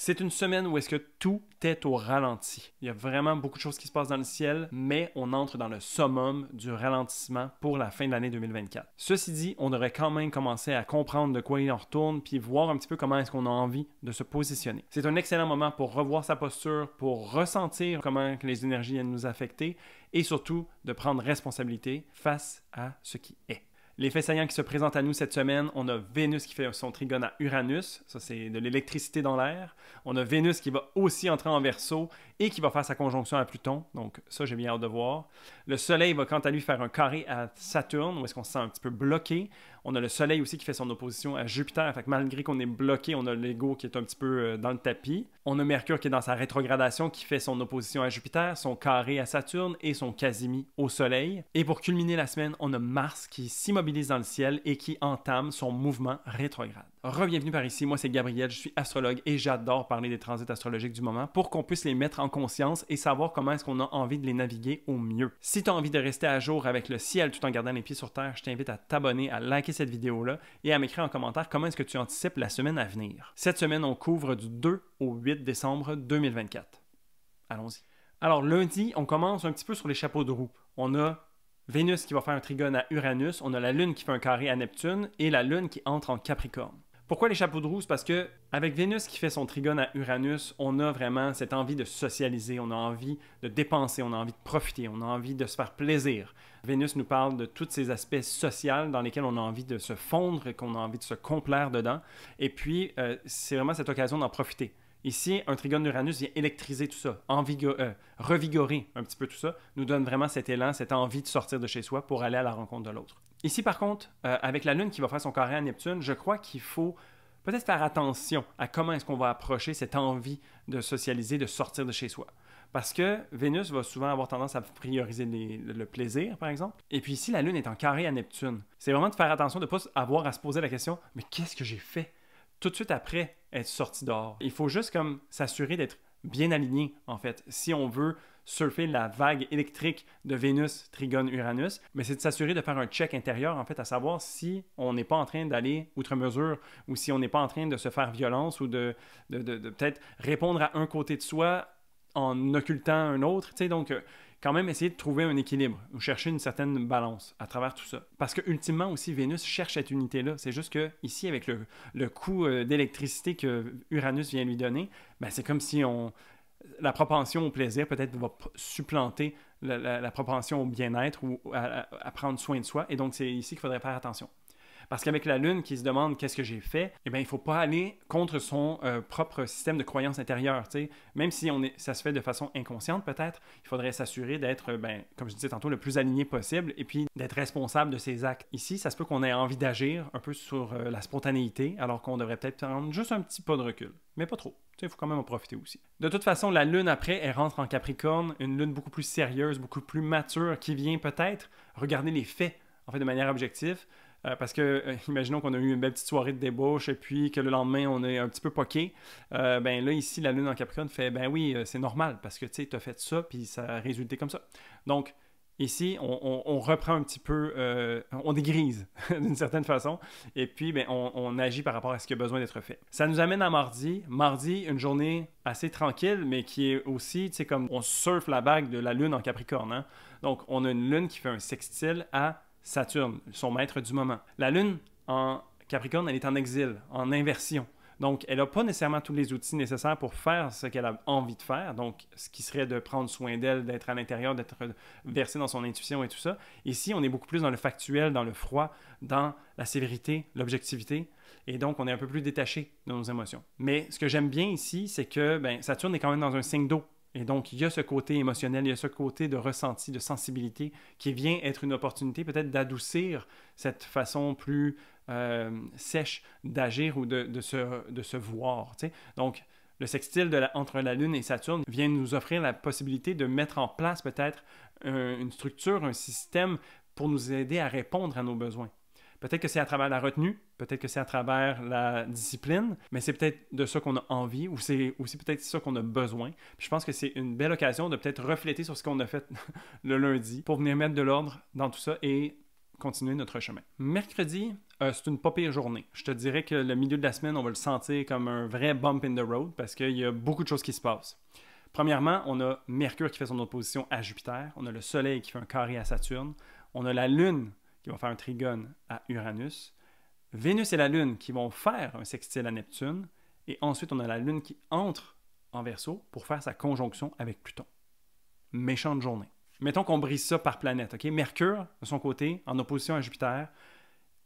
C'est une semaine où est-ce que tout est au ralenti. Il y a vraiment beaucoup de choses qui se passent dans le ciel, mais on entre dans le summum du ralentissement pour la fin de l'année 2024. Ceci dit, on devrait quand même commencer à comprendre de quoi il en retourne, puis voir un petit peu comment est-ce qu'on a envie de se positionner. C'est un excellent moment pour revoir sa posture, pour ressentir comment les énergies viennent nous affecter, et surtout de prendre responsabilité face à ce qui est. Les faits saillants qui se présentent à nous cette semaine, on a Vénus qui fait son trigone à Uranus, ça c'est de l'électricité dans l'air. On a Vénus qui va aussi entrer en Verseau et qui va faire sa conjonction à Pluton, donc ça j'ai bien hâte de voir. Le Soleil va quant à lui faire un carré à Saturne, où est-ce qu'on se sent un petit peu bloqué. On a le Soleil aussi qui fait son opposition à Jupiter, fait que malgré qu'on est bloqué, on a l'ego qui est un petit peu dans le tapis. On a Mercure qui est dans sa rétrogradation, qui fait son opposition à Jupiter, son carré à Saturne et son quasimi au Soleil. Et pour culminer la semaine, on a Mars qui s'immobilise dans le ciel et qui entame son mouvement rétrograde. Re-bienvenue par ici, moi c'est Gabriel, je suis astrologue et j'adore parler des transits astrologiques du moment pour qu'on puisse les mettre en conscience et savoir comment est-ce qu'on a envie de les naviguer au mieux. Si tu as envie de rester à jour avec le ciel tout en gardant les pieds sur terre, je t'invite à t'abonner, à liker cette vidéo-là et à m'écrire en commentaire comment est-ce que tu anticipes la semaine à venir. Cette semaine, on couvre du 2 au 8 décembre 2024. Allons-y. Alors lundi, on commence un petit peu sur les chapeaux de roue. On a Vénus qui va faire un trigone à Uranus, on a la Lune qui fait un carré à Neptune et la Lune qui entre en Capricorne. Pourquoi les chapeaux de roue? C'est parce que avec Vénus qui fait son trigone à Uranus, on a vraiment cette envie de socialiser, on a envie de dépenser, on a envie de profiter, on a envie de se faire plaisir. Vénus nous parle de tous ces aspects sociaux dans lesquels on a envie de se fondre, qu'on a envie de se complaire dedans. Et puis, c'est vraiment cette occasion d'en profiter. Ici, un trigone d'Uranus vient électriser tout ça, revigorer un petit peu tout ça, nous donne vraiment cet élan, cette envie de sortir de chez soi pour aller à la rencontre de l'autre. Ici, par contre, avec la Lune qui va faire son carré à Neptune, je crois qu'il faut peut-être faire attention à comment est-ce qu'on va approcher cette envie de socialiser, de sortir de chez soi. Parce que Vénus va souvent avoir tendance à prioriser le plaisir, par exemple. Et puis ici, la Lune est en carré à Neptune. C'est vraiment de faire attention de ne pas avoir à se poser la question « Mais qu'est-ce que j'ai fait? » Tout de suite après être sorti dehors. Il faut juste comme s'assurer d'être bien aligné, en fait. Si on veut surfer la vague électrique de Vénus, Trigone, Uranus, mais c'est de s'assurer de faire un check intérieur, en fait, à savoir si on n'est pas en train d'aller outre mesure ou si on n'est pas en train de se faire violence ou de peut-être répondre à un côté de soi en occultant un autre, tu sais, donc quand même essayer de trouver un équilibre ou chercher une certaine balance à travers tout ça. Parce que ultimement aussi, Vénus cherche cette unité-là. C'est juste que ici, avec le coup d'électricité que Uranus vient lui donner, ben, c'est comme si la propension au plaisir peut-être va supplanter la propension au bien-être ou à prendre soin de soi. Et donc, c'est ici qu'il faudrait faire attention. Parce qu'avec la Lune qui se demande qu'est-ce que j'ai fait, eh bien, il ne faut pas aller contre son propre système de croyance intérieure. T'sais. Même si ça se fait de façon inconsciente peut-être, il faudrait s'assurer d'être, comme je disais tantôt, le plus aligné possible et puis d'être responsable de ses actes. Ici, ça se peut qu'on ait envie d'agir un peu sur la spontanéité, alors qu'on devrait peut-être prendre juste un petit pas de recul, mais pas trop. Il faut quand même en profiter aussi. De toute façon, la Lune, après, elle rentre en Capricorne, une Lune beaucoup plus sérieuse, beaucoup plus mature, qui vient peut-être regarder les faits, en fait, de manière objective. Parce que, imaginons qu'on a eu une belle petite soirée de débauche et puis que le lendemain, on est un petit peu poqué. Ben là, ici, la Lune en Capricorne fait, ben oui, c'est normal parce que, tu sais, tu as fait ça puis ça a résulté comme ça. Donc, ici, on reprend un petit peu, on dégrise d'une certaine façon et puis, ben, on agit par rapport à ce qui a besoin d'être fait. Ça nous amène à mardi. Mardi, une journée assez tranquille, mais qui est aussi, tu sais, comme on surfe la bague de la Lune en Capricorne. Hein? Donc, on a une Lune qui fait un sextile à Saturne, son maître du moment. La Lune, en Capricorne, elle est en exil, en inversion. Donc, elle n'a pas nécessairement tous les outils nécessaires pour faire ce qu'elle a envie de faire. Donc, ce qui serait de prendre soin d'elle, d'être à l'intérieur, d'être versé dans son intuition et tout ça. Ici, on est beaucoup plus dans le factuel, dans le froid, dans la sévérité, l'objectivité. Et donc, on est un peu plus détaché de nos émotions. Mais ce que j'aime bien ici, c'est que Saturne est quand même dans un signe d'eau. Et donc, il y a ce côté émotionnel, il y a ce côté de ressenti, de sensibilité qui vient être une opportunité peut-être d'adoucir cette façon plus sèche d'agir ou de se voir. T'sais. Donc, le sextile entre la Lune et Saturne vient nous offrir la possibilité de mettre en place peut-être une structure, un système pour nous aider à répondre à nos besoins. Peut-être que c'est à travers la retenue, peut-être que c'est à travers la discipline, mais c'est peut-être de ça qu'on a envie ou c'est aussi peut-être ça qu'on a besoin. Puis je pense que c'est une belle occasion de peut-être refléter sur ce qu'on a fait le lundi pour venir mettre de l'ordre dans tout ça et continuer notre chemin. Mercredi, c'est une pas pire journée. Je te dirais que le milieu de la semaine, on va le sentir comme un vrai bump in the road parce qu'il y a beaucoup de choses qui se passent. Premièrement, on a Mercure qui fait son opposition à Jupiter, on a le Soleil qui fait un carré à Saturne, on a la Lune qui va faire un trigone à Uranus, Vénus et la Lune qui vont faire un sextile à Neptune, et ensuite on a la Lune qui entre en Verseau pour faire sa conjonction avec Pluton. Méchante journée. Mettons qu'on brise ça par planète. Okay? Mercure, de son côté, en opposition à Jupiter,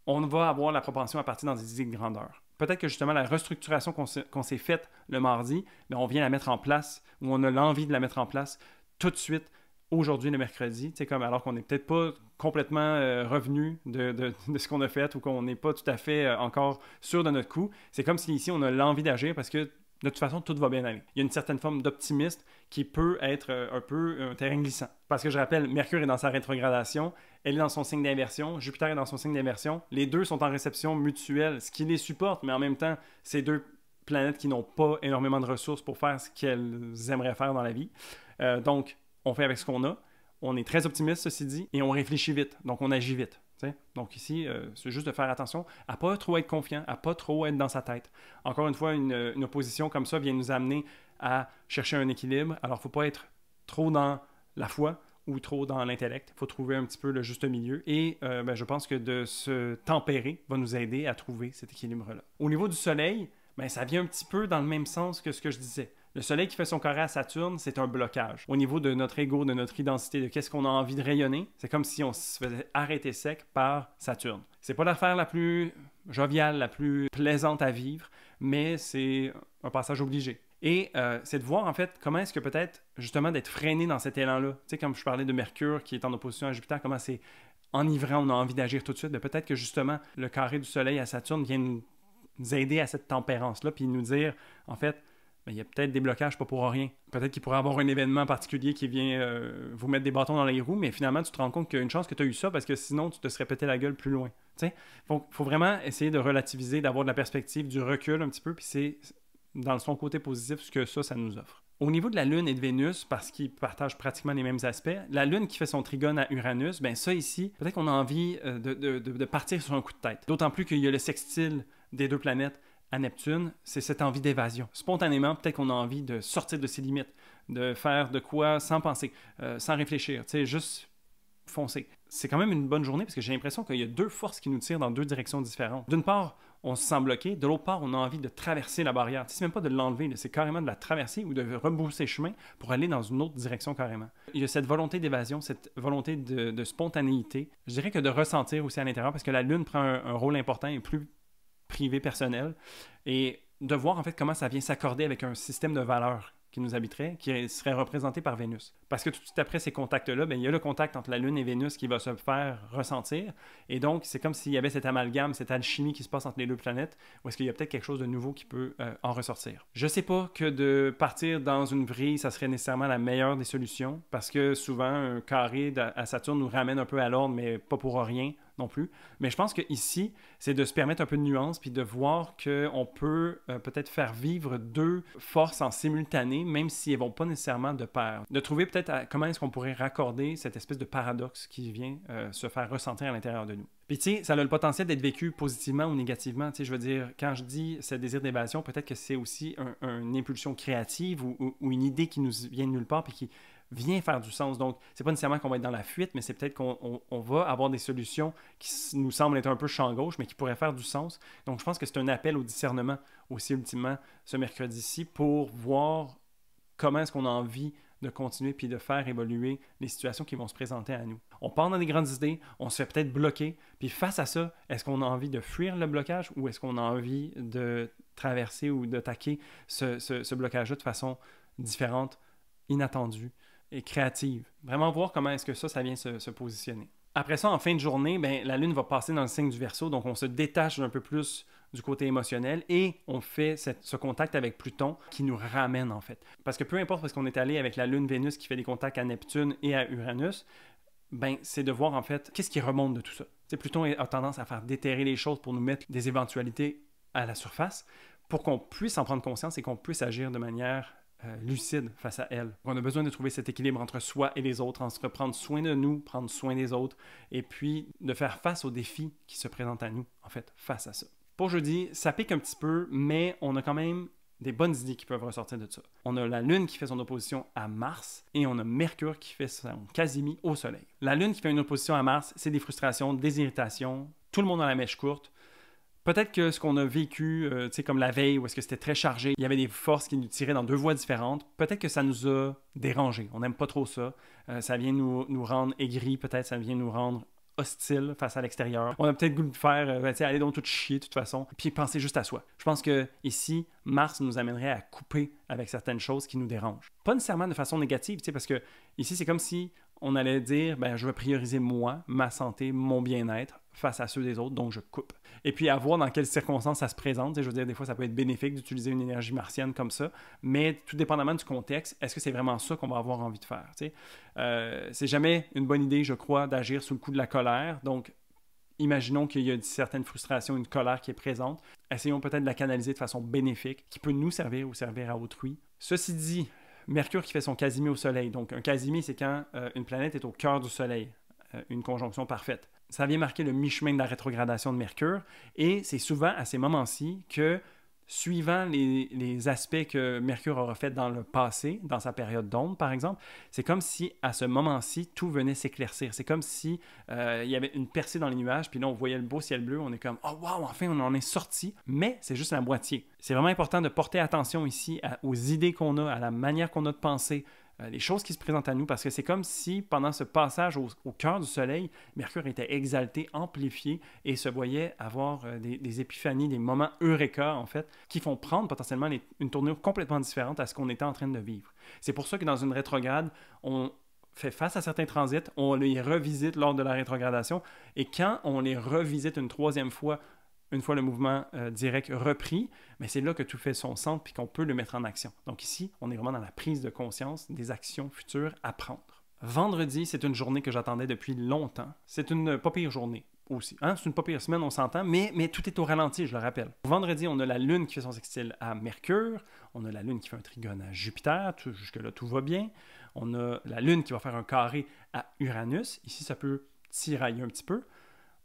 on va avoir la propension à partir dans des idées de grandeur. Peut-être que justement la restructuration qu'on s'est faite le mardi, bien, on vient la mettre en place, ou on a l'envie de la mettre en place tout de suite, aujourd'hui, le mercredi, comme, alors qu'on n'est peut-être pas complètement revenu de ce qu'on a fait ou qu'on n'est pas tout à fait encore sûr de notre coup. C'est comme si ici, on a l'envie d'agir parce que de toute façon, tout va bien aller. Il y a une certaine forme d'optimisme qui peut être un peu un terrain glissant. Parce que je rappelle, Mercure est dans sa rétrogradation, elle est dans son signe d'inversion, Jupiter est dans son signe d'inversion. Les deux sont en réception mutuelle, ce qui les supporte, mais en même temps, c'est deux planètes qui n'ont pas énormément de ressources pour faire ce qu'elles aimeraient faire dans la vie. Donc, on fait avec ce qu'on a. On est très optimiste, ceci dit, et on réfléchit vite, donc on agit vite. Donc ici, c'est juste de faire attention à ne pas trop être confiant, à ne pas trop être dans sa tête. Encore une fois, une opposition comme ça vient nous amener à chercher un équilibre. Alors, il ne faut pas être trop dans la foi ou trop dans l'intellect. Il faut trouver un petit peu le juste milieu. Et je pense que de se tempérer va nous aider à trouver cet équilibre-là. Au niveau du Soleil, ça vient un petit peu dans le même sens que ce que je disais. Le Soleil qui fait son carré à Saturne, c'est un blocage. Au niveau de notre ego, de notre identité, de qu'est-ce qu'on a envie de rayonner, c'est comme si on se faisait arrêter sec par Saturne. C'est pas l'affaire la plus joviale, la plus plaisante à vivre, mais c'est un passage obligé. Et c'est de voir en fait comment est-ce que peut-être justement d'être freiné dans cet élan-là. Tu sais, comme je parlais de Mercure qui est en opposition à Jupiter, comment c'est enivrant, on a envie d'agir tout de suite. Mais peut-être que justement le carré du Soleil à Saturne vient nous aider à cette tempérance-là, puis nous dire en fait, il y a peut-être des blocages pas pour rien. Peut-être qu'il pourrait y avoir un événement particulier qui vient vous mettre des bâtons dans les roues, mais finalement, tu te rends compte qu'il y a une chance que tu as eu ça parce que sinon, tu te serais pété la gueule plus loin. Il faut vraiment essayer de relativiser, d'avoir de la perspective, du recul un petit peu, puis c'est dans son côté positif ce que ça nous offre. Au niveau de la Lune et de Vénus, parce qu'ils partagent pratiquement les mêmes aspects, la Lune qui fait son trigone à Uranus, ça ici, peut-être qu'on a envie de partir sur un coup de tête. D'autant plus qu'il y a le sextile des deux planètes à Neptune, c'est cette envie d'évasion. Spontanément, peut-être qu'on a envie de sortir de ses limites, de faire de quoi sans penser, sans réfléchir, juste foncer. C'est quand même une bonne journée parce que j'ai l'impression qu'il y a deux forces qui nous tirent dans deux directions différentes. D'une part, on se sent bloqué, de l'autre part, on a envie de traverser la barrière. C'est même pas de l'enlever, c'est carrément de la traverser ou de rebrousser chemin pour aller dans une autre direction carrément. Il y a cette volonté d'évasion, cette volonté de spontanéité. Je dirais que de ressentir aussi à l'intérieur parce que la Lune prend un rôle important et plus privé, personnel, et de voir en fait comment ça vient s'accorder avec un système de valeurs qui nous habiterait, qui serait représenté par Vénus. Parce que tout de suite après ces contacts-là, il y a le contact entre la Lune et Vénus qui va se faire ressentir, et donc c'est comme s'il y avait cet amalgame, cette alchimie qui se passe entre les deux planètes, ou est-ce qu'il y a peut-être quelque chose de nouveau qui peut en ressortir. Je sais pas que de partir dans une vrille, ça serait nécessairement la meilleure des solutions, parce que souvent, un carré à Saturne nous ramène un peu à l'ordre, mais pas pour rien non plus. Mais je pense qu'ici, c'est de se permettre un peu de nuance puis de voir qu'on peut peut-être faire vivre deux forces en simultané, même si elles ne vont pas nécessairement de pair. De trouver peut-être comment est-ce qu'on pourrait raccorder cette espèce de paradoxe qui vient se faire ressentir à l'intérieur de nous. Puis tu sais, ça a le potentiel d'être vécu positivement ou négativement. Tu sais, je veux dire, quand je dis ce désir d'évasion, peut-être que c'est aussi une impulsion créative ou une idée qui nous vient de nulle part puis qui vient faire du sens. Donc, c'est pas nécessairement qu'on va être dans la fuite, mais c'est peut-être qu'on va avoir des solutions qui nous semblent être un peu champ gauche, mais qui pourraient faire du sens. Donc, je pense que c'est un appel au discernement aussi, ultimement, ce mercredi-ci, pour voir comment est-ce qu'on a envie de continuer puis de faire évoluer les situations qui vont se présenter à nous. On part dans des grandes idées, on se fait peut-être bloquer, puis face à ça, est-ce qu'on a envie de fuir le blocage ou est-ce qu'on a envie de traverser ou d'attaquer ce blocage-là de façon différente, inattendue et créative. Vraiment voir comment est-ce que ça vient se positionner. Après ça, en fin de journée, la Lune va passer dans le signe du Verseau, donc on se détache un peu plus du côté émotionnel et on fait ce contact avec Pluton qui nous ramène en fait. Parce que peu importe parce qu'on est allé avec la Lune Vénus qui fait des contacts à Neptune et à Uranus, c'est de voir en fait qu'est-ce qui remonte de tout ça. T'sais, Pluton a tendance à faire déterrer les choses pour nous mettre des éventualités à la surface pour qu'on puisse en prendre conscience et qu'on puisse agir de manière lucide face à elle. On a besoin de trouver cet équilibre entre soi et les autres, entre prendre soin de nous, prendre soin des autres, et puis de faire face aux défis qui se présentent à nous, en fait, face à ça. Pour jeudi, ça pique un petit peu, mais on a quand même des bonnes idées qui peuvent ressortir de ça. On a la Lune qui fait son opposition à Mars et on a Mercure qui fait son quasimi au Soleil. La Lune qui fait une opposition à Mars, c'est des frustrations, des irritations, tout le monde a la mèche courte. Peut-être que ce qu'on a vécu, comme la veille, où est-ce que c'était très chargé, il y avait des forces qui nous tiraient dans deux voies différentes, peut-être que ça nous a dérangés. On n'aime pas trop ça. Ça vient nous rendre aigris, peut-être ça vient nous rendre hostile face à l'extérieur. On a peut-être goût de faire, aller donc tout chier de toute façon, puis penser juste à soi. Je pense que ici, Mars nous amènerait à couper avec certaines choses qui nous dérangent. Pas nécessairement de façon négative, parce que ici, c'est comme si on allait dire, je vais prioriser moi, ma santé, mon bien-être face à ceux des autres, donc je coupe. Et puis à voir dans quelles circonstances ça se présente. Je veux dire, des fois, ça peut être bénéfique d'utiliser une énergie martienne comme ça, mais tout dépendamment du contexte, est-ce que c'est vraiment ça qu'on va avoir envie de faire? C'est jamais une bonne idée, je crois, d'agir sous le coup de la colère. Donc, imaginons qu'il y a une certaine frustration, une colère qui est présente. Essayons peut-être de la canaliser de façon bénéfique, qui peut nous servir ou servir à autrui. Ceci dit, Mercure qui fait son quasimi au Soleil. Donc, un quasimi, c'est quand une planète est au cœur du Soleil. Une conjonction parfaite. Ça vient marquer le mi-chemin de la rétrogradation de Mercure et c'est souvent à ces moments-ci que, suivant les aspects que Mercure aura fait dans le passé, dans sa période d'ombre par exemple, c'est comme si à ce moment-ci, tout venait s'éclaircir. C'est comme si il y avait une percée dans les nuages, puis là on voyait le beau ciel bleu, on est comme « Oh wow, enfin on en est sorti », mais c'est juste la moitié. C'est vraiment important de porter attention ici aux idées qu'on a, à la manière qu'on a de penser, les choses qui se présentent à nous, parce que c'est comme si, pendant ce passage au cœur du Soleil, Mercure était exalté, amplifié, et se voyait avoir des épiphanies, des moments eureka, en fait, qui font prendre potentiellement une tournure complètement différente à ce qu'on était en train de vivre. C'est pour ça que dans une rétrograde, on fait face à certains transits, on les revisite lors de la rétrogradation, et quand on les revisite une troisième fois, une fois le mouvement direct repris, mais c'est là que tout fait son sens puis qu'on peut le mettre en action. Donc ici, on est vraiment dans la prise de conscience des actions futures à prendre. Vendredi, c'est une journée que j'attendais depuis longtemps. C'est une pas pire journée aussi. C'est une pas pire semaine, on s'entend, mais tout est au ralenti, je le rappelle. Vendredi, on a la Lune qui fait son sextile à Mercure, on a la Lune qui fait un trigone à Jupiter, jusque-là tout va bien. On a la Lune qui va faire un carré à Uranus. Ici, ça peut tirailler un petit peu.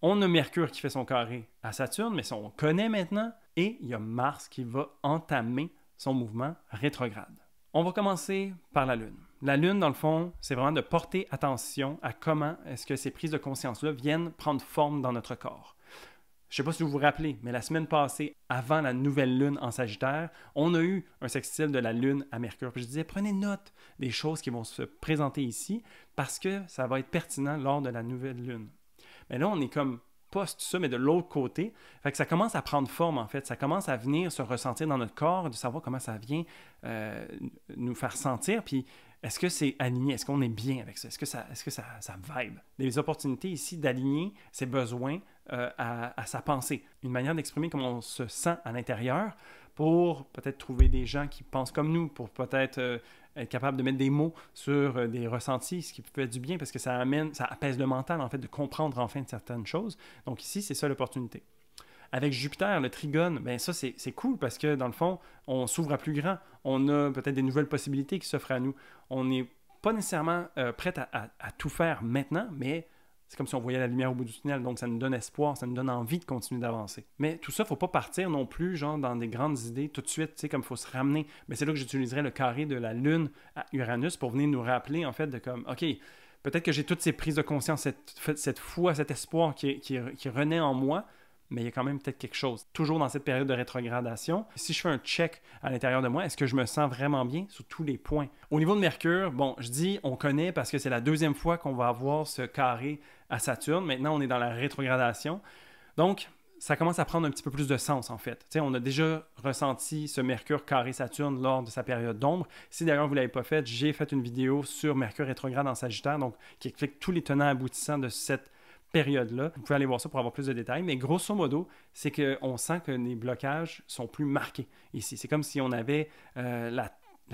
On a Mercure qui fait son carré à Saturne, mais ça on connaît maintenant. Et il y a Mars qui va entamer son mouvement rétrograde. On va commencer par la Lune. La Lune, dans le fond, c'est vraiment de porter attention à comment est-ce que ces prises de conscience-là viennent prendre forme dans notre corps. Je ne sais pas si vous vous rappelez, mais la semaine passée, avant la nouvelle Lune en Sagittaire, on a eu un sextile de la Lune à Mercure. Puis je disais, prenez note des choses qui vont se présenter ici parce que ça va être pertinent lors de la nouvelle Lune. Mais là, on est comme post ça, mais de l'autre côté. Fait que ça commence à prendre forme, en fait. Ça commence à venir se ressentir dans notre corps, de savoir comment ça vient nous faire sentir. Puis, est-ce que c'est aligné? Est-ce qu'on est bien avec ça? Est-ce que ça vibe? Des opportunités ici d'aligner ses besoins à sa pensée. Une manière d'exprimer comment on se sent à l'intérieur pour peut-être trouver des gens qui pensent comme nous, pour peut-être être capable de mettre des mots sur des ressentis, ce qui fait du bien parce que ça apaise le mental, en fait, de comprendre enfin certaines choses. Donc ici, c'est ça l'opportunité. Avec Jupiter, le trigone, ça, c'est cool parce que, dans le fond, on s'ouvre à plus grand. On a peut-être des nouvelles possibilités qui s'offrent à nous. On n'est pas nécessairement prêt à tout faire maintenant, mais c'est comme si on voyait la lumière au bout du tunnel, donc ça nous donne espoir, ça nous donne envie de continuer d'avancer. Mais tout ça, il ne faut pas partir non plus genre dans des grandes idées tout de suite, comme il faut se ramener. Mais c'est là que j'utiliserais le carré de la Lune à Uranus pour venir nous rappeler, en fait, de comme, OK, peut-être que j'ai toutes ces prises de conscience, cette foi, cet espoir qui renaît en moi, mais il y a quand même peut-être quelque chose. Toujours dans cette période de rétrogradation, si je fais un check à l'intérieur de moi, est-ce que je me sens vraiment bien sur tous les points? Au niveau de Mercure, je dis on connaît parce que c'est la deuxième fois qu'on va avoir ce carré à Saturne. Maintenant, on est dans la rétrogradation. Donc, ça commence à prendre un petit peu plus de sens, en fait. On a déjà ressenti ce Mercure carré Saturne lors de sa période d'ombre. Si d'ailleurs vous ne l'avez pas fait, j'ai fait une vidéo sur Mercure rétrograde en Sagittaire, donc qui explique tous les tenants aboutissants de cette période-là. Vous pouvez aller voir ça pour avoir plus de détails, mais grosso modo, c'est qu'on sent que les blocages sont plus marqués ici. C'est comme si on avait la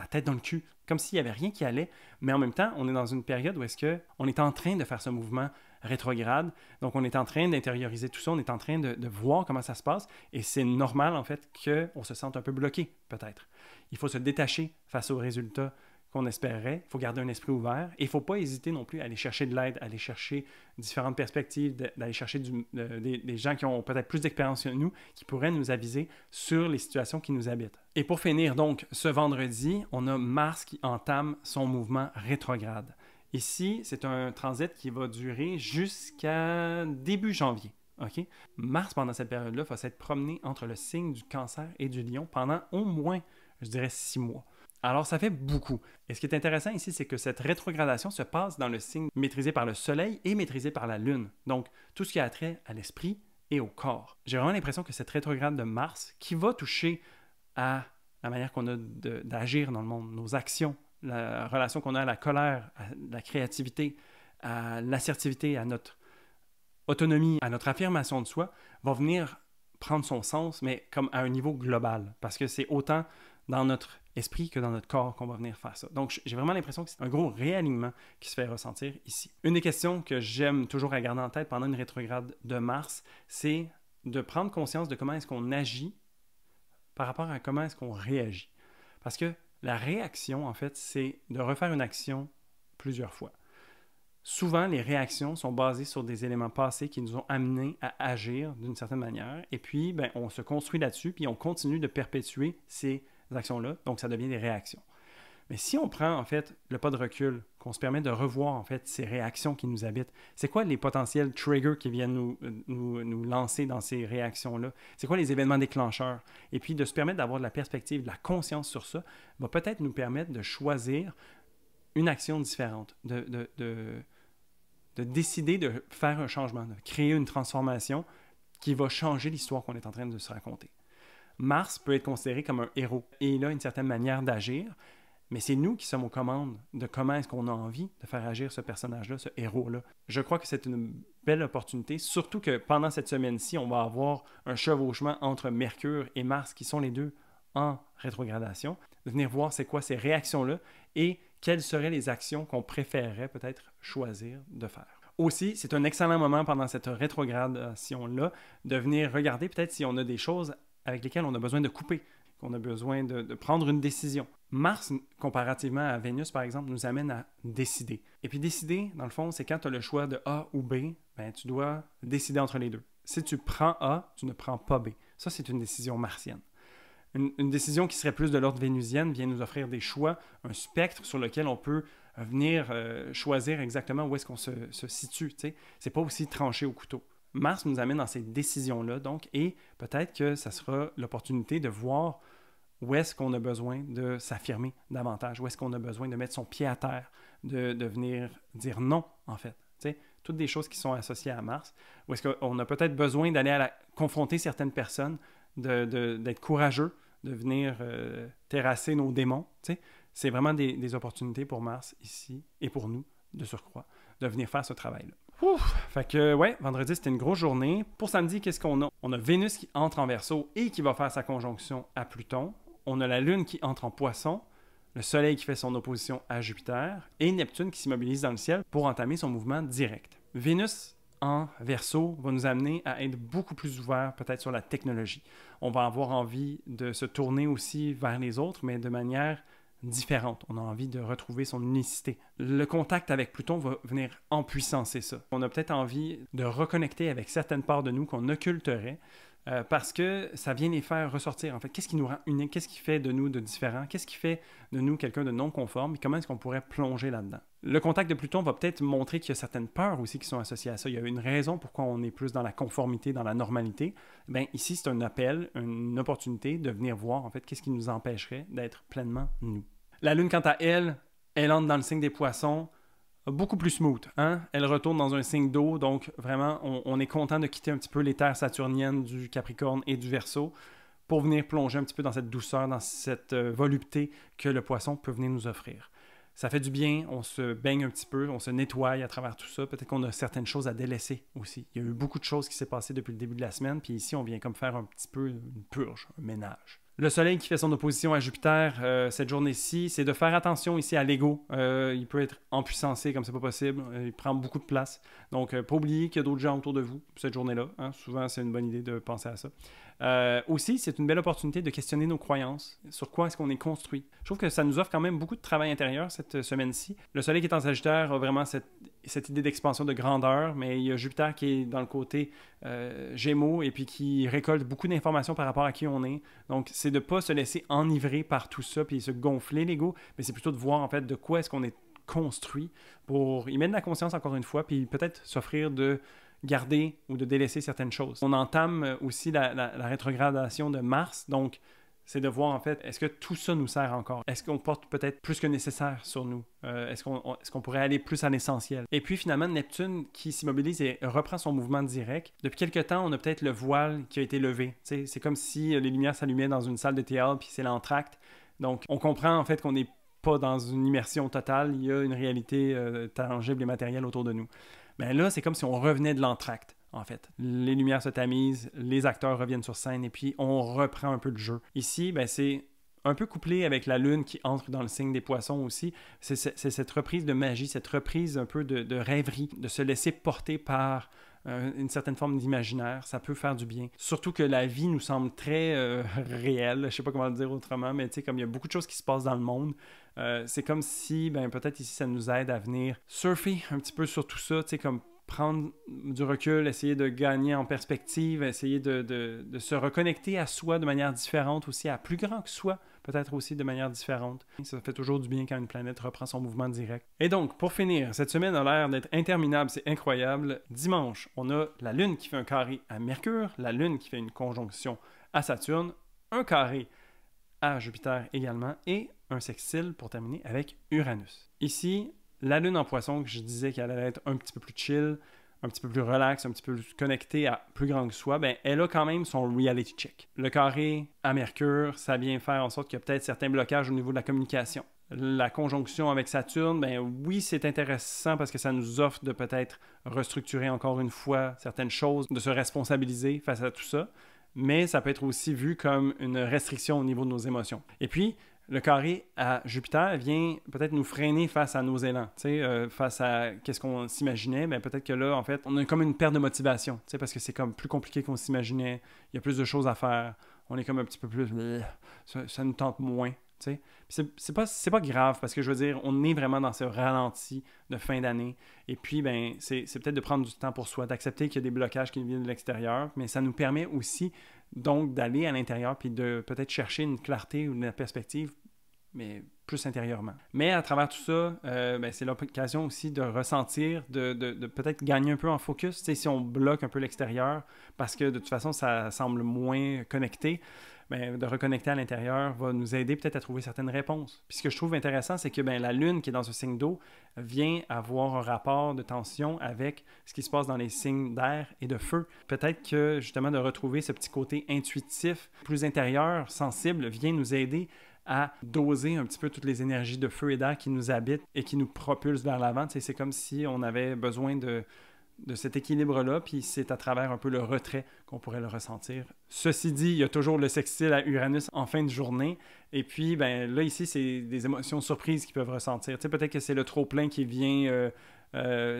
tête dans le cul, comme s'il n'y avait rien qui allait, mais en même temps, on est dans une période où est-ce qu'on est en train de faire ce mouvement rétrograde, donc on est en train d'intérioriser tout ça, on est en train de voir comment ça se passe, et c'est normal en fait qu'on se sente un peu bloqué, peut-être. Il faut se détacher face aux résultats qu'on espérait. Il faut garder un esprit ouvert et il ne faut pas hésiter non plus à aller chercher de l'aide, à aller chercher différentes perspectives, d'aller chercher des gens qui ont peut-être plus d'expérience que nous, qui pourraient nous aviser sur les situations qui nous habitent. Et pour finir donc, ce vendredi, on a Mars qui entame son mouvement rétrograde. Ici, c'est un transit qui va durer jusqu'à début janvier. Okay? Mars, pendant cette période-là, va s'être promené entre le signe du Cancer et du Lion pendant au moins, je dirais, 6 mois. Alors, ça fait beaucoup. Et ce qui est intéressant ici, c'est que cette rétrogradation se passe dans le signe maîtrisé par le Soleil et maîtrisé par la Lune. Donc, tout ce qui a trait à l'esprit et au corps. J'ai vraiment l'impression que cette rétrograde de Mars, qui va toucher à la manière qu'on a d'agir dans le monde, nos actions, la relation qu'on a à la colère, à la créativité, à l'assertivité, à notre autonomie, à notre affirmation de soi, va venir prendre son sens, mais comme à un niveau global. Parce que c'est autant dans notre esprit que dans notre corps qu'on va venir faire ça. Donc, j'ai vraiment l'impression que c'est un gros réalignement qui se fait ressentir ici. Une des questions que j'aime toujours à garder en tête pendant une rétrograde de Mars, c'est de prendre conscience de comment est-ce qu'on agit par rapport à comment est-ce qu'on réagit. Parce que la réaction, en fait, c'est de refaire une action plusieurs fois. Souvent, les réactions sont basées sur des éléments passés qui nous ont amenés à agir d'une certaine manière. Et puis, on se construit là-dessus, puis on continue de perpétuer ces actions-là. Donc, ça devient des réactions. Mais si on prend, en fait, le pas de recul, qu'on se permet de revoir, en fait, ces réactions qui nous habitent, c'est quoi les potentiels triggers qui viennent nous lancer dans ces réactions-là? C'est quoi les événements déclencheurs? Et puis, de se permettre d'avoir de la perspective, de la conscience sur ça, va peut-être nous permettre de choisir une action différente, de décider de faire un changement, de créer une transformation qui va changer l'histoire qu'on est en train de se raconter. Mars peut être considéré comme un héros et il a une certaine manière d'agir, mais c'est nous qui sommes aux commandes de comment est-ce qu'on a envie de faire agir ce personnage-là, ce héros-là. Je crois que c'est une belle opportunité, surtout que pendant cette semaine-ci, on va avoir un chevauchement entre Mercure et Mars, qui sont les deux en rétrogradation, de venir voir c'est quoi ces réactions-là et quelles seraient les actions qu'on préférerait peut-être choisir de faire. Aussi, c'est un excellent moment pendant cette rétrogradation-là de venir regarder peut-être si on a des choses avec lesquelles on a besoin de couper, qu'on a besoin de prendre une décision. Mars, comparativement à Vénus, par exemple, nous amène à décider. Et puis décider, dans le fond, c'est quand tu as le choix de A ou B, tu dois décider entre les deux. Si tu prends A, tu ne prends pas B. Ça, c'est une décision martienne. Une décision qui serait plus de l'ordre vénusienne vient nous offrir des choix, un spectre sur lequel on peut venir choisir exactement où est-ce qu'on se situe. Ce n'est pas aussi tranché au couteau. Mars nous amène dans ces décisions-là, donc, et peut-être que ça sera l'opportunité de voir où est-ce qu'on a besoin de s'affirmer davantage, où est-ce qu'on a besoin de mettre son pied à terre, de venir dire non, en fait. Toutes des choses qui sont associées à Mars, où est-ce qu'on a peut-être besoin d'aller confronter certaines personnes, d'être courageux, de venir terrasser nos démons. C'est vraiment des opportunités pour Mars ici, et pour nous, de surcroît, de venir faire ce travail-là. Fait que, ouais, vendredi, c'était une grosse journée. Pour samedi, qu'est-ce qu'on a? On a Vénus qui entre en Verseau et qui va faire sa conjonction à Pluton. On a la Lune qui entre en Poisson, le Soleil qui fait son opposition à Jupiter et Neptune qui s'immobilise dans le ciel pour entamer son mouvement direct. Vénus en Verseau va nous amener à être beaucoup plus ouverts peut-être sur la technologie. On va avoir envie de se tourner aussi vers les autres, mais de manière différente. On a envie de retrouver son unicité. Le contact avec Pluton va venir empuissancer ça. On a peut-être envie de reconnecter avec certaines parts de nous qu'on occulterait parce que ça vient les faire ressortir. En fait, qu'est-ce qui nous rend unique? Qu'est-ce qui fait de nous de différent? Qu'est-ce qui fait de nous quelqu'un de non conforme? Et comment est-ce qu'on pourrait plonger là-dedans? Le contact de Pluton va peut-être montrer qu'il y a certaines peurs aussi qui sont associées à ça. Il y a une raison pourquoi on est plus dans la conformité, dans la normalité. Bien, ici, c'est un appel, une opportunité de venir voir, en fait, qu'est-ce qui nous empêcherait d'être pleinement nous. La Lune, quant à elle, elle entre dans le signe des Poissons, beaucoup plus smooth. Hein? Elle retourne dans un signe d'eau, donc vraiment, on est content de quitter un petit peu les terres saturniennes du Capricorne et du Verseau pour venir plonger un petit peu dans cette douceur, dans cette volupté que le Poisson peut venir nous offrir. Ça fait du bien, on se baigne un petit peu, on se nettoie à travers tout ça. Peut-être qu'on a certaines choses à délaisser aussi. Il y a eu beaucoup de choses qui s'est passées depuis le début de la semaine, puis ici, on vient comme faire un petit peu une purge, un ménage. Le Soleil qui fait son opposition à Jupiter cette journée-ci, c'est de faire attention ici à l'ego. Il peut être empuissancé comme c'est pas possible. Il prend beaucoup de place. Donc, pas oublier qu'il y a d'autres gens autour de vous cette journée-là. Hein. Souvent, c'est une bonne idée de penser à ça. Aussi, c'est une belle opportunité de questionner nos croyances. Sur quoi est-ce qu'on est construit? Je trouve que ça nous offre quand même beaucoup de travail intérieur cette semaine-ci. Le Soleil qui est en Sagittaire a vraiment cette idée d'expansion de grandeur, mais il y a Jupiter qui est dans le côté Gémeaux et puis qui récolte beaucoup d'informations par rapport à qui on est. Donc, c'est de ne pas se laisser enivrer par tout ça puis se gonfler l'ego, mais c'est plutôt de voir en fait de quoi est-ce qu'on est construit pour y mettre de la conscience encore une fois, puis peut-être s'offrir de garder ou de délaisser certaines choses. On entame aussi la rétrogradation de Mars, donc c'est de voir en fait, est-ce que tout ça nous sert encore? Est-ce qu'on porte peut-être plus que nécessaire sur nous? Est-ce qu'on pourrait aller plus à l'essentiel? Et puis finalement, Neptune qui s'immobilise et reprend son mouvement direct. Depuis quelques temps, on a peut-être le voile qui a été levé. T'sais, c'est comme si les lumières s'allumaient dans une salle de théâtre puis c'est l'entracte. Donc on comprend en fait qu'on n'est pas dans une immersion totale, il y a une réalité tangible et matérielle autour de nous. Mais là, c'est comme si on revenait de l'entracte, en fait. Les lumières se tamisent, les acteurs reviennent sur scène et puis on reprend un peu le jeu. Ici, ben, c'est un peu couplé avec la lune qui entre dans le signe des poissons aussi. C'est cette reprise de magie, cette reprise un peu de rêverie, de se laisser porter par une certaine forme d'imaginaire, ça peut faire du bien. Surtout que la vie nous semble très réelle, je sais pas comment le dire autrement, mais tu sais, comme il y a beaucoup de choses qui se passent dans le monde, c'est comme si, ben peut-être ici, ça nous aide à venir surfer un petit peu sur tout ça, tu sais, comme prendre du recul, essayer de gagner en perspective, essayer de se reconnecter à soi de manière différente aussi, à plus grand que soi, peut-être aussi de manière différente. Ça fait toujours du bien quand une planète reprend son mouvement direct. Et donc, pour finir, cette semaine a l'air d'être interminable, c'est incroyable. Dimanche, on a la Lune qui fait un carré à Mercure, la Lune qui fait une conjonction à Saturne, un carré à Jupiter également, et un sextile pour terminer avec Uranus. Ici, la Lune en Poisson, que je disais qu'elle allait être un petit peu plus chill, un petit peu plus relax, un petit peu plus connectée à plus grand que soi, ben, elle a quand même son reality check. Le carré à Mercure, ça vient faire en sorte qu'il y a peut-être certains blocages au niveau de la communication. La conjonction avec Saturne, ben oui, c'est intéressant parce que ça nous offre de peut-être restructurer encore une fois certaines choses, de se responsabiliser face à tout ça, mais ça peut être aussi vu comme une restriction au niveau de nos émotions. Et puis, le carré à Jupiter vient peut-être nous freiner face à nos élans, face à qu'est-ce qu'on s'imaginait, mais peut-être que là, en fait, on a comme une perte de motivation, parce que c'est comme plus compliqué qu'on s'imaginait, il y a plus de choses à faire, on est comme un petit peu plus... ça nous tente moins, tu sais. C'est pas grave, parce que je veux dire, on est vraiment dans ce ralenti de fin d'année, et puis, ben, c'est peut-être de prendre du temps pour soi, d'accepter qu'il y a des blocages qui viennent de l'extérieur, mais ça nous permet aussi donc d'aller à l'intérieur puis de peut-être chercher une clarté ou une perspective, mais plus intérieurement. Mais à travers tout ça, ben, c'est l'occasion aussi de ressentir, de peut-être gagner un peu en focus, tu sais, si on bloque un peu l'extérieur, parce que de toute façon, ça semble moins connecté, ben, de reconnecter à l'intérieur va nous aider peut-être à trouver certaines réponses. Puis ce que je trouve intéressant, c'est que ben, la Lune, qui est dans ce signe d'eau, vient avoir un rapport de tension avec ce qui se passe dans les signes d'air et de feu. Peut-être que justement de retrouver ce petit côté intuitif, plus intérieur, sensible, vient nous aider à doser un petit peu toutes les énergies de feu et d'air qui nous habitent et qui nous propulsent vers l'avant. Tu sais, c'est comme si on avait besoin de cet équilibre-là, puis c'est à travers un peu le retrait qu'on pourrait le ressentir. Ceci dit, il y a toujours le sextile à Uranus en fin de journée, et puis ben là, ici, c'est des émotions surprises qu'ils peuvent ressentir. Tu sais, peut-être que c'est le trop-plein qui vient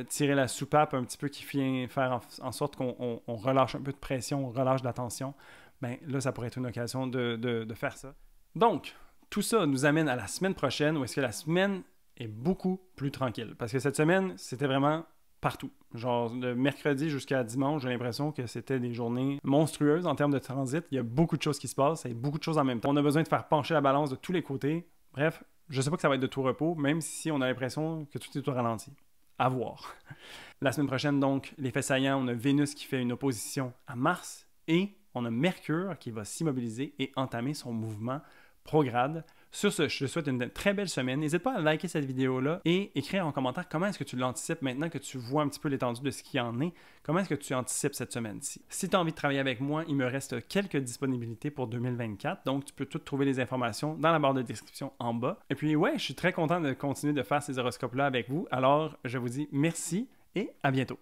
tirer la soupape un petit peu, qui vient faire en sorte qu'on relâche un peu de pression, on relâche de la tension. Ben là, ça pourrait être une occasion de faire ça. Donc, tout ça nous amène à la semaine prochaine, où est-ce que la semaine est beaucoup plus tranquille. Parce que cette semaine, c'était vraiment partout. Genre, de mercredi jusqu'à dimanche, j'ai l'impression que c'était des journées monstrueuses en termes de transit. Il y a beaucoup de choses qui se passent, il y a beaucoup de choses en même temps. On a besoin de faire pencher la balance de tous les côtés. Bref, je sais pas que ça va être de tout repos, même si on a l'impression que tout est au ralenti. À voir. La semaine prochaine, donc, l'effet saillant, on a Vénus qui fait une opposition à Mars et on a Mercure qui va s'immobiliser et entamer son mouvement prograde. Sur ce, je te souhaite une très belle semaine. N'hésite pas à liker cette vidéo-là et écrire en commentaire comment est-ce que tu l'anticipes maintenant que tu vois un petit peu l'étendue de ce qui en est. Comment est-ce que tu anticipes cette semaine-ci? Si tu as envie de travailler avec moi, il me reste quelques disponibilités pour 2024. Donc, tu peux toutes trouver les informations dans la barre de description en bas. Et puis, ouais, je suis très content de continuer de faire ces horoscopes-là avec vous. Alors, je vous dis merci et à bientôt.